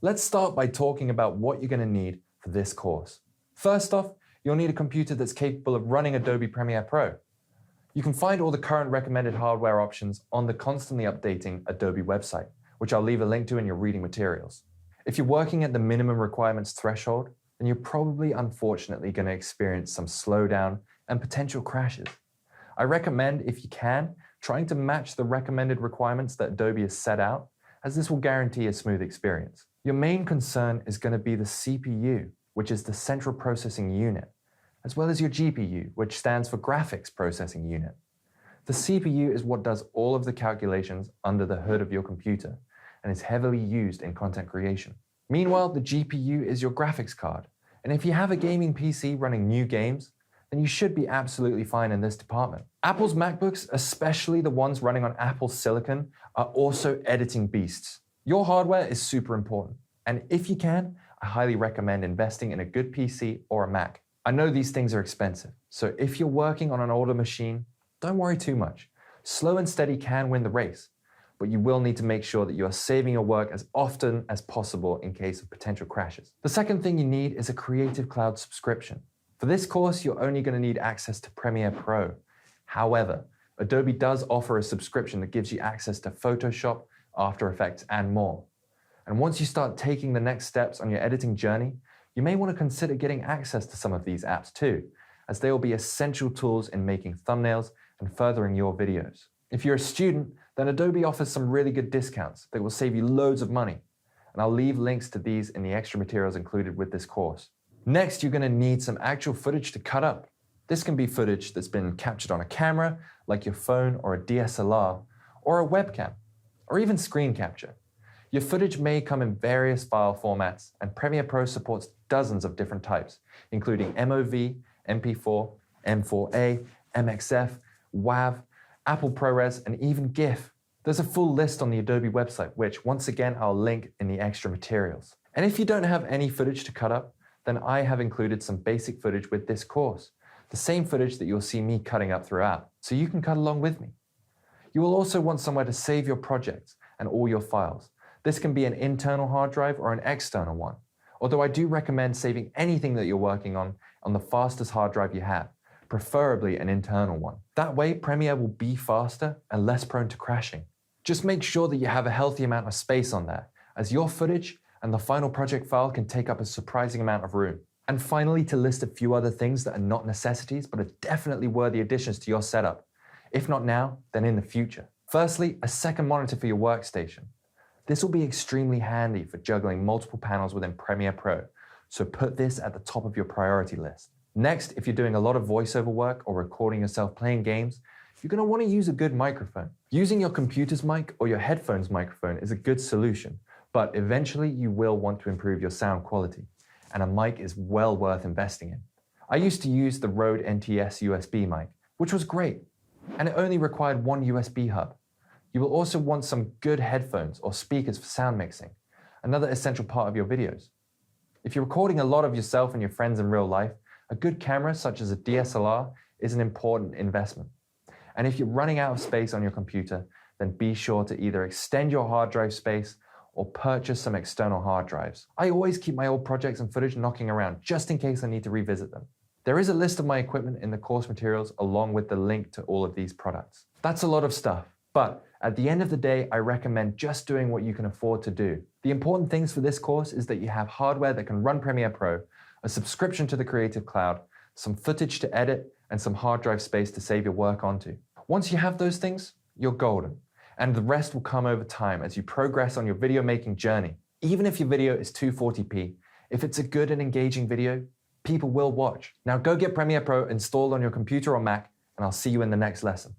Let's start by talking about what you're going to need for this course. First off, you'll need a computer that's capable of running Adobe Premiere Pro. You can find all the current recommended hardware options on the constantly updating Adobe website, which I'll leave a link to in your reading materials. If you're working at the minimum requirements threshold, then you're probably unfortunately going to experience some slowdown and potential crashes. I recommend, if you can, trying to match the recommended requirements that Adobe has set out, as this will guarantee a smooth experience. Your main concern is going to be the CPU, which is the central processing unit, as well as your GPU, which stands for graphics processing unit. The CPU is what does all of the calculations under the hood of your computer and is heavily used in content creation. Meanwhile, the GPU is your graphics card, and if you have a gaming PC running new games, then you should be absolutely fine in this department. Apple's MacBooks, especially the ones running on Apple Silicon, are also editing beasts. Your hardware is super important, and if you can, I highly recommend investing in a good PC or a Mac. I know these things are expensive, so if you're working on an older machine, don't worry too much. Slow and steady can win the race, but you will need to make sure that you are saving your work as often as possible in case of potential crashes. The second thing you need is a Creative Cloud subscription. For this course, you're only going to need access to Premiere Pro. However, Adobe does offer a subscription that gives you access to Photoshop, After Effects, and more. And once you start taking the next steps on your editing journey, you may want to consider getting access to some of these apps too, as they will be essential tools in making thumbnails and furthering your videos. If you're a student, then Adobe offers some really good discounts that will save you loads of money. And I'll leave links to these in the extra materials included with this course. Next, you're going to need some actual footage to cut up. This can be footage that's been captured on a camera, like your phone or a DSLR, or a webcam, or even screen capture. Your footage may come in various file formats, and Premiere Pro supports dozens of different types, including MOV, MP4, M4A, MXF, WAV, Apple ProRes, and even GIF. There's a full list on the Adobe website, which once again I'll link in the extra materials. And if you don't have any footage to cut up, then I have included some basic footage with this course, the same footage that you'll see me cutting up throughout, so you can cut along with me. You will also want somewhere to save your projects and all your files. This can be an internal hard drive or an external one, although I do recommend saving anything that you're working on the fastest hard drive you have, preferably an internal one. That way, Premiere will be faster and less prone to crashing. Just make sure that you have a healthy amount of space on there, as your footage and the final project file can take up a surprising amount of room. And finally, to list a few other things that are not necessities, but are definitely worthy additions to your setup. If not now, then in the future. Firstly, a second monitor for your workstation. This will be extremely handy for juggling multiple panels within Premiere Pro, so put this at the top of your priority list. Next, if you're doing a lot of voiceover work or recording yourself playing games, you're going to want to use a good microphone. Using your computer's mic or your headphones microphone is a good solution, but eventually you will want to improve your sound quality, and a mic is well worth investing in. I used to use the Rode NTS USB mic, which was great, and it only required one USB hub. You will also want some good headphones or speakers for sound mixing, another essential part of your videos. If you're recording a lot of yourself and your friends in real life, a good camera such as a DSLR is an important investment. And if you're running out of space on your computer, then be sure to either extend your hard drive space or purchase some external hard drives. I always keep my old projects and footage knocking around just in case I need to revisit them. There is a list of my equipment in the course materials along with the link to all of these products. That's a lot of stuff, but at the end of the day, I recommend just doing what you can afford to do. The important things for this course is that you have hardware that can run Premiere Pro, a subscription to the Creative Cloud, some footage to edit, and some hard drive space to save your work onto. Once you have those things, you're golden. And the rest will come over time as you progress on your video making journey. Even if your video is 240p, if it's a good and engaging video, people will watch. Now go get Premiere Pro installed on your computer or Mac, and I'll see you in the next lesson.